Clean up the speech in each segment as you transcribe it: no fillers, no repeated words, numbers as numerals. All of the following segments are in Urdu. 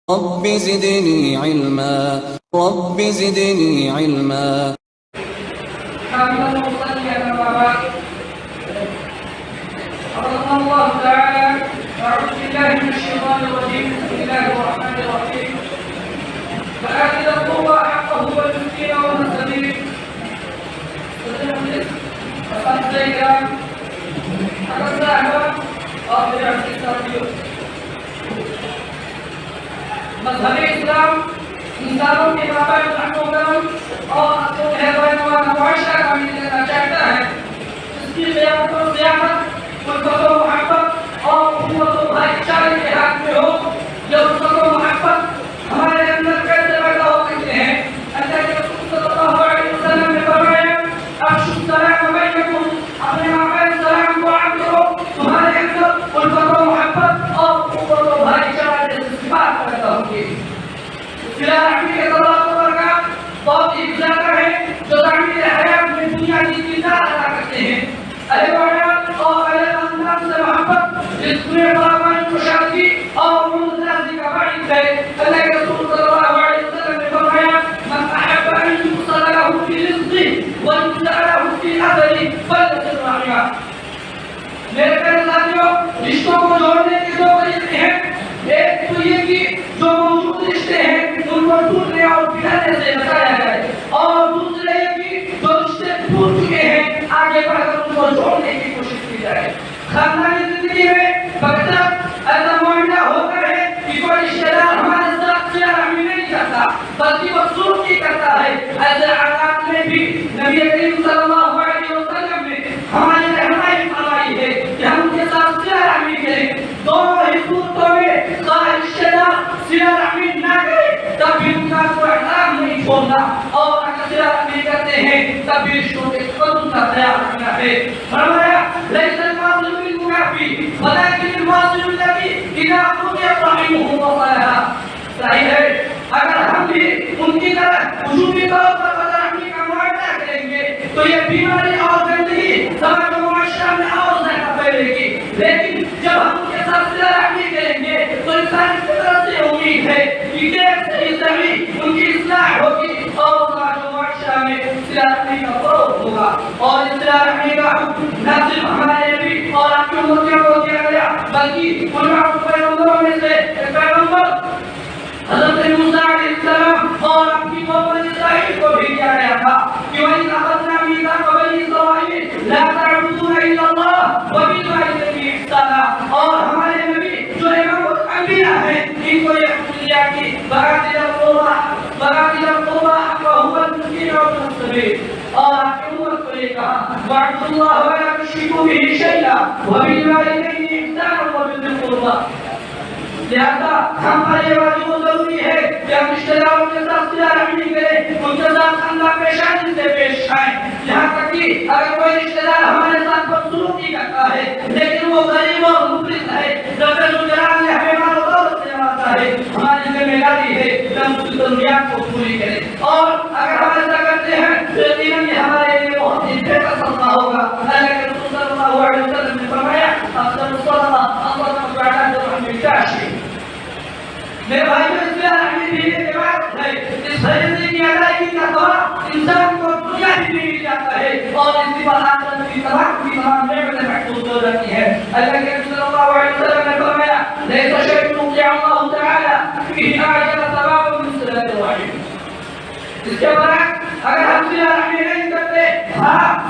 رب زدني علما رب زدني علما. حمدا مصليا وبعد. قال الله تعالى: أعوذ بالله من الشيطان الرجيم. بسم الله الرحمن الرحيم. فآت ذا القربى حقه والمسكين وابن السبيل. فقد زينا حق الزعمة قابل الاستقرار. مذہب اسلام انسانوں کے مابین رحم و کرم اور مہربانی و معاشرہ کا دینا چاہتا ہے، جس کی قیادت و سیاست الفت و محبت اور قوت و بھائی چارے کے ہاتھ میں ہو. یہ الفت و محبت ہمارے اندر کیسے پیدا ہو سکتے ہیں؟ اللہ کے رسول صلی اللہ علیہ وسلم نے فرمایا: افشوا السلام بینکم، اپنے مابین سلام کو عام کرو. تمہارے اندر الفت و محبت اور قوت و بھائی چارے جیسی صفات پیدا ہوگی. رحمی کے طلاق و برکات بہت ہی زیادہ ہے جو تعمیر حیات میں دنیا کی چیزیں ادا کرتے ہیں. اہل بیان اور اہل انداز سے محبت جس میں باقاعدہ کشادگی اور ممتازی کا باعث ہے. اللہ کے رسول صلی اللہ علیہ وسلم نے فرمایا: من احب ان يوصل له في رزقه وينزع له في اثره فليصل رحمه. میرے پیارے ساتھیوں، رشتوں کو جوڑنے کے دو طریقے ہیں. ایک تو یہ کہ جو موجود رشتے ہیں ان کو ٹوٹنے اور بگڑنے سے بچایا جائے، اور دوسرے یہ کہ جو رشتے ٹوٹ چکے ہیں آگے بڑھ کر ان کو جوڑنے کی کوشش کی جائے. خاندانی زندگی میں اکثر ایسا معاملہ ہوتا ہے کہ کوئی رشتے دار ہمارے ساتھ صلہ رحمی نہیں کرتا بلکہ وہ سلوکی کرتا ہے. ایسے حالات میں بھی نبی کریم صلی اللہ علیہ وسلم نے ہماری رہنمائی فرمائی ہے کہ ہم ان کے ساتھ صلہ رحمی کریں. دونوں ہی صورتوں میں رشتے دار صلہ رحمی نہ کرے تب بھی ان کا کوئی احترام نہیں چھوڑنا، اور اگر صلہ رحمی کرتے ہیں تب بھی رشتوں کے قدر کا خیال رکھنا ہے. فرمایا: لیس الواصل بالمکافی ولکن الواصل الذی اذا قطع رحمه وصلها. صحیح ہے، اگر ہم بھی ان کی طرح وجوبی طور پر صلہ رحمی کا معاہدہ کریں گے تو یہ بیماری اور گندگی سماج و معاشرہ میں اور زیادہ پھیلے گی. لیکن جب ہم ان کے ساتھ صلہ رحمی کریں گے تو انسان کی طرف سے امید ہے کہ دیر سے ہی صحیح ان کی اصلاح ہوگی اور سماج و معاشرہ میں صلہ رحمی کا فروغ ہوگا. اور اس صلہ رحمی کا حکم نہ صرف ہمارے نبی اور آپ کی امتیوں کو دیا گیا بلکہ ان پیغمبروں میں سے ایک پیغمبر حضرت موسیٰ علیہ السلام اور آپ کی قوم بنی اسرائیل کو بھی دیا گیا تھا کہ وَإِذْ أَخَذْنَا مِيثَاقَ بَنِي إِسْرَائِيلَ لَا تَعْبُدُونَ إِلَّا اللَّهَ وَبِالْوَالِدَيْنِ إِحْسَانًا. اور ہمارے نبی جو امام الانبیاء ہیں ان کو یہ حکم دیا کہ وَآتِ ذِي الْقُرْبَىٰ حَقَّهُ وَالْمِسْكِينَ وَابْنَ السَّبِيلِ. اور آپ کی امت کو یہ کہا: وَاعْبُدُوا اللَّهَ وَلَا تُشْرِكُوا بِهِ شَيْئًا وَبِالْوَالِدَيْنِ إِحْسَانًا وَبِذِي الْقُرْبَىٰ. لہذا ہم پر یہ واجب و ضروری ہے کہ ہم رشتہ داروں کے ساتھ صلہ رحمی کریں، ان کے ساتھ خندہ پیشانی سے پیش آئیں. یہاں تک کہ اگر کوئی رشتہ دار ہمارے ساتھ بدسلوکی کرتا ہے لیکن وہ غریب اور مفلس ہے، رب الجلال نے ہمیں مال و دولت سے نوازا ہے، ہماری ذمہ داری ہے کہ ہم اس کی ضروریات کو پوری کریں. اور اگر ہم ایسا کرتے ہیں تو یقیناً یہ ہمارے لیے بہت ہی بہتر صدقہ ہوگا. اللہ کے رسول صلی اللہ علیہ وسلم نے فرمایا: افضل الصدقہ الصدقۃ علی الرحم الکاشف. میرے بھائیو، اس صلہ رحمی بھی ایک عبادت ہے. اس فریضے کی ادائیگی کا ثواب انسان کو دنیا بھی مل جاتا ہے اور اس کی آخرت کی تمام نعمتیں محفوظ ہو جاتی ہیں. اللہ کے رسول صلی اللہ علیہ وسلم نے فرمایا: لیس شیء یوقع اللہ تعالی فیہ اعجل ثوابا من صلۃ الرحم. اس کے برعکس اگر ہم صلہ رحمی نہیں کرتے،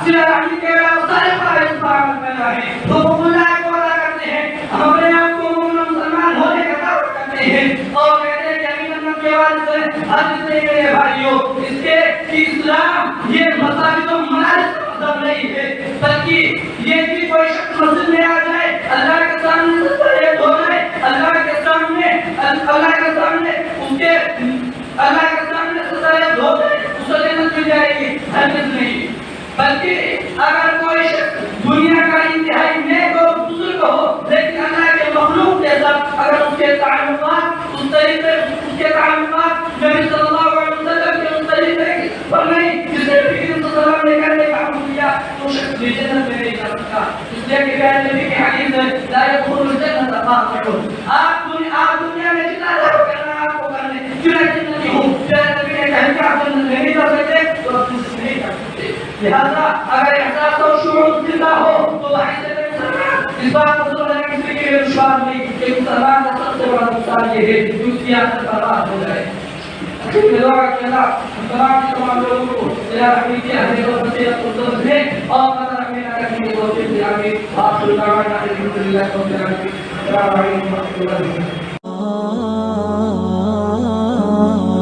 صلہ رحمی کے علاوہ سارے فرائض پابند میں رہیں، حقوق اللہ کو ادا کرتے ہیں، ہم اپنے آپ کو مسلمان ہونے کا دعویٰ کرتے ہیں اور کہتے ہیں کہ امین اللہ کے والد سے حدیث نہیں میرے بھائیوں. اس کے اسلام یہ مساجد و منارس کا مذہب نہیں ہے بلکہ یہ کہ کوئی شخص مسجد میں آ جائے، اللہ کے سامنے سجدے ہو جائے، اللہ کے سامنے سجدے ہو جائے، اسے جنت مل جائے گی. ہرگز نہیں. بلکہ اگر کوئی شخص دنیا کا انتہائی نیک اور بزرگ ہو لیکن اللہ کے مخلوق کے ساتھ اگر اس کے تعلقات اس طریقے اس کے تعلقات نبی صلی اللہ علیہ وسلم کے اس طریقے پر نہیں جسے نبی صلی اللہ علیہ وسلم نے کرنے کا حکم دیا تو شخص بھی جنت میں نہیں جا سکتا. اس لیے کہ پیارے نبی کی حدیث ہے: لا يدخل الجنة قاطع. آپ دنیا میں جتنا کرنا آپ لہذا اگر احساس اور شعور زندہ ہو تو حیثیت مسلمان اس بات پر زور دینے کسی کے لیے دشوار نہیں کہ مسلمان کا سب سے بڑا نقصان یہ ہے کہ اس کی آخر برباد ہو جائے. میں دعا کہ اللہ تمام لوگوں کو تیرا رحمی کی اہل اور بصیرت کو سمجھ دے اور قدر رکھنے کا رکھنے کی توفیق دے. آمین. آپ کو دعوت الحمدللہ رب العالمین. السلام علیکم ورحمۃ اللہ وبرکاتہ.